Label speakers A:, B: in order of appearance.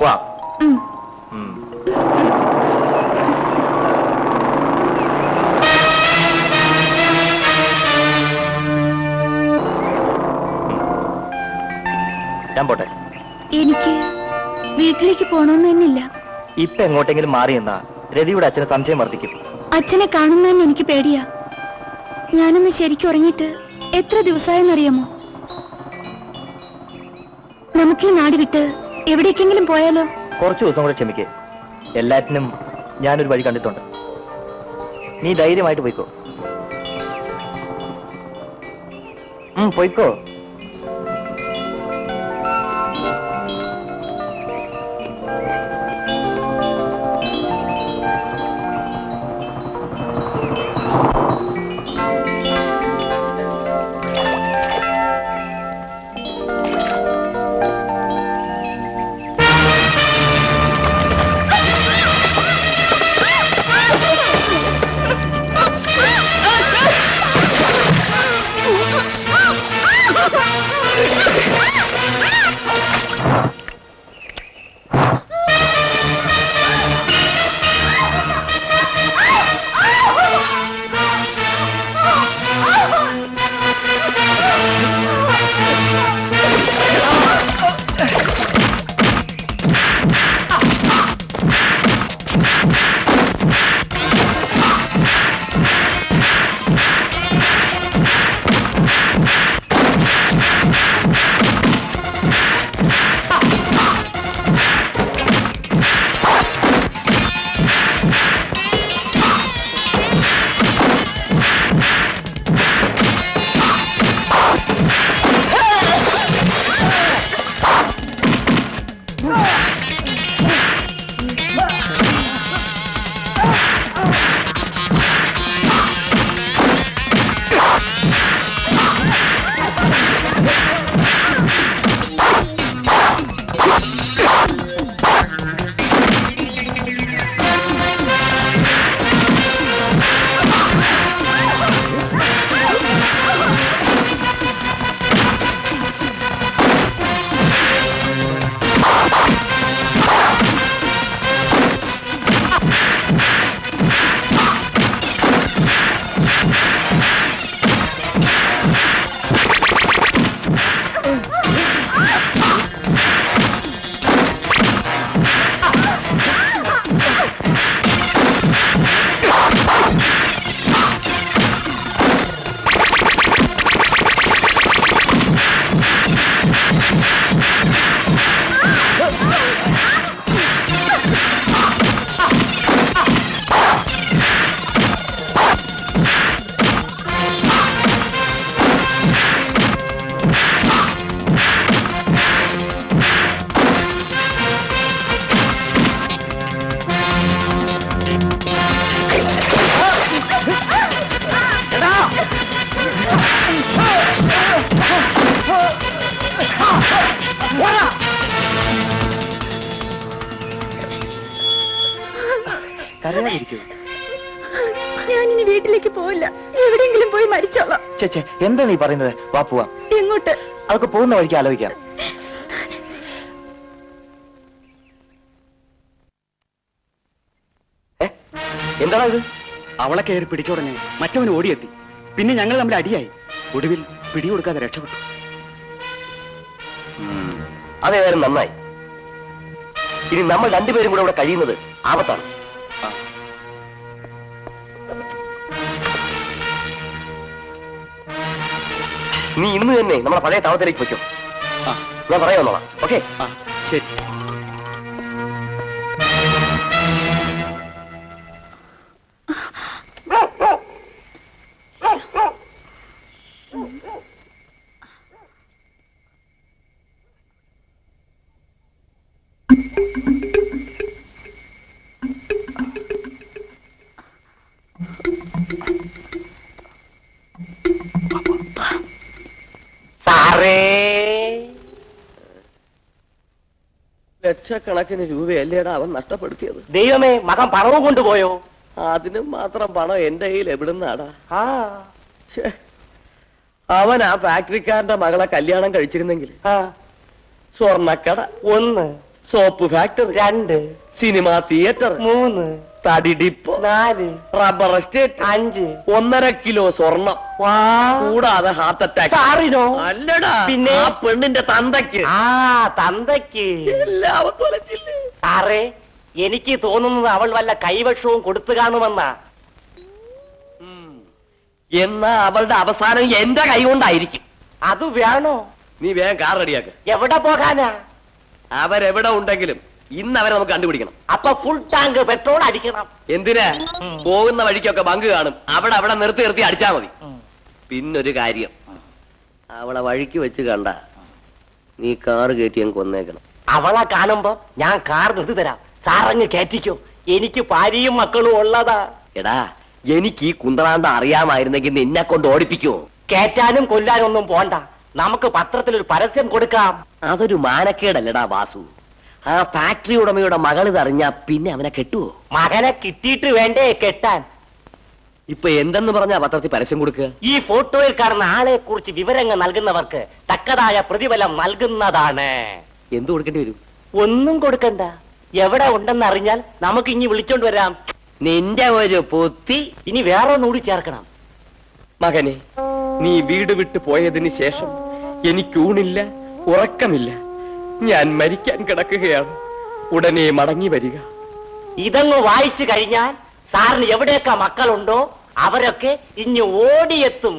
A: വാ. ഞാൻ പോട്ടെ.
B: എനിക്ക് വീട്ടിലേക്ക് പോണമെന്ന് തന്നെയില്ല.
A: ഇപ്പൊ എങ്ങോട്ടെങ്കിലും മാറി എന്നാ രതിയുടെ അച്ഛന് സംശയം വർദ്ധിക്കും.
B: അച്ഛനെ കാണുന്നതെന്ന് എനിക്ക് പേടിയാ. ഞാനൊന്ന് ശരിക്കും ഉറങ്ങിയിട്ട് എത്ര ദിവസമായെന്നറിയാമോ? നമുക്ക് ഈ നാട് വിട്ട് എവിടേക്കെങ്കിലും പോയാലോ?
A: കുറച്ചു ദിവസം കൂടെ ക്ഷമിക്കേ. എല്ലാറ്റിനും ഞാനൊരു വഴി കണ്ടിട്ടുണ്ട്. നീ ധൈര്യമായിട്ട് പോയിക്കോ. പോയിക്കോ.
B: ഞാനിനി വീട്ടിലേക്ക് പോവില്ല. എവിടെയെങ്കിലും പോയി മരിച്ചോളാം.
A: ചേച്ചേ, എന്താ നീ പറയുന്നത്? വാ പോവാം.
B: എങ്ങോട്ട്?
A: അതൊക്കെ പോകുന്ന വഴിക്ക് ആലോചിക്കാം. എന്താ ഇത്?
C: അവളെ കയറി പിടിച്ചോടനെ മറ്റവൻ ഓടിയെത്തി. പിന്നെ ഞങ്ങൾ തമ്മിൽ അടിയായി. ഒടുവിൽ പിടികൊടുക്കാതെ രക്ഷപ്പെട്ടു.
A: അതേതായാലും നന്നായി. ഇനി നമ്മൾ രണ്ടുപേരും കൂടെ ഇവിടെ കഴിയുന്നത് ആപത്താണ്. നീ ഇന്ന് തന്നെ നമ്മുടെ പഴയ താവത്തിലേക്ക് വയ്ക്കും. ഞാൻ പറയാമെന്നോളാം. ഓക്കെ?
C: ശരി.
A: ലക്ഷക്കണക്കിന് രൂപയല്ലേടാ അവൻ നഷ്ടപ്പെടുത്തിയത്. ദൈവമേ, മകൻ പണവും കൊണ്ടുപോയോ? അതിനും മാത്രം പണം എന്റെ കയ്യിൽ എവിടുന്നാടാ? അവൻ ആ ഫാക്ടറിക്കാരന്റെ മകളെ കല്യാണം കഴിച്ചിരുന്നെങ്കിൽ സ്വർണ്ണക്കട 1, സോപ്പ് ഫാക്ടറി
D: 2,
A: സിനിമാ തിയേറ്റർ
D: 3,
A: തടി ഡിപ്പോ
D: 4,
A: റബ്ബർ എസ്റ്റേറ്റ്
D: 5.
A: 1.5 കിലോ സ്വർണം
D: വാ.
A: കൂടാതെ ഹാർട്ട് അറ്റാക്ക്.
D: സാറിനോ?
A: അല്ലടാ,
D: പിന്നെ?
A: ആ പെണ്ണിന്റെ തന്തയ്ക്ക്.
D: ആ തന്തയ്ക്ക്.
A: എല്ലാം തൊലച്ചില്ലേ?
D: സാറേ, എനിക്ക് തോന്നുന്നത് അവൾ വല്ല കൈവശവും കൊടുത്തു കാണുമെന്നാ.
A: എന്നാ അവളുടെ അവസാനം എന്റെ കൈ കൊണ്ടായിരിക്കും.
D: അത് വേണോ?
A: നീ വേഗം കാർ റെഡിയാക്ക്.
D: എവിടെ പോകാനാ?
A: അവരെവിടെ ഉണ്ടെങ്കിലും ഇന്ന് അവരെ നമുക്ക് കണ്ടുപിടിക്കണം.
D: അപ്പൊ ഫുൾ ടാങ്ക് പെട്രോൾ അടിക്കണം.
A: എന്തിനാ? പോകുന്ന വഴിക്കൊക്കെ ബങ്ക് കാണും, അവിടെ നിർത്തി നിർത്തി അടിച്ചാ മതി. പിന്നൊരു കാര്യം, അവളെ വഴിക്ക് വെച്ച് കണ്ട നീ കാറ് കയറ്റി അങ്ങ് കൊന്നേക്കണം.
D: അവളെ കാണുമ്പോ ഞാൻ കാർ നിർത്തി തരാം, സാറങ്ങ് കയറ്റിക്കോ. എനിക്ക് ഭാര്യയും മക്കളും ഉള്ളതാ.
A: എടാ, എനിക്ക് ഈ കുന്തറാണ്ട അറിയാമായിരുന്നെങ്കിൽ നിന്നെ കൊണ്ട് ഓടിപ്പിക്കുവോ?
D: കേറ്റാനും കൊല്ലാനും ഒന്നും പോണ്ട, നമുക്ക് പത്രത്തിൽ ഒരു പരസ്യം കൊടുക്കാം.
A: അതൊരു മാനക്കേടല്ലടാ വാസു. ആ ഫാക്ടറി ഉടമയുടെ മകളിതറിഞ്ഞാ പിന്നെ അവനെ കെട്ടുവോ?
D: മകനെ കിട്ടിയിട്ട് വേണ്ടേ കെട്ടാൻ?
A: ഇപ്പൊ എന്തെന്ന് പറഞ്ഞാ പത്രത്തിൽ പരസ്യം കൊടുക്കുക?
D: ഈ ഫോട്ടോയിൽ കാണുന്ന ആളെ കുറിച്ച് വിവരങ്ങൾ നൽകുന്നവർക്ക് തക്കതായ പ്രതിഫലം നൽകുന്നതാണ്.
A: എന്ത് കൊടുക്കേണ്ടി വരും?
D: ഒന്നും കൊടുക്കണ്ട, എവിടെ ഉണ്ടെന്ന് അറിഞ്ഞാൽ നമുക്ക് ഇനി വിളിച്ചോണ്ട് വരാം.
A: നിന്റെ ഒരു പൊത്തി.
D: ഇനി വേറെ ഒന്നുകൂടി ചേർക്കണം.
A: മകനെ, നീ വീട് വിട്ടു പോയതിന് ശേഷം എനിക്ക് ഊണില്ല, ഉറക്കമില്ല. ഞാൻ മരിക്കാൻ കിടക്കുകയാണ്. ഉടനെ മടങ്ങി വരിക.
D: ഇതങ്ങ് വായിച്ചു കഴിഞ്ഞാൽ സാറിന് എവിടെയൊക്കെ മക്കളുണ്ടോ അവരൊക്കെ ഇനി ഓടിയെത്തും.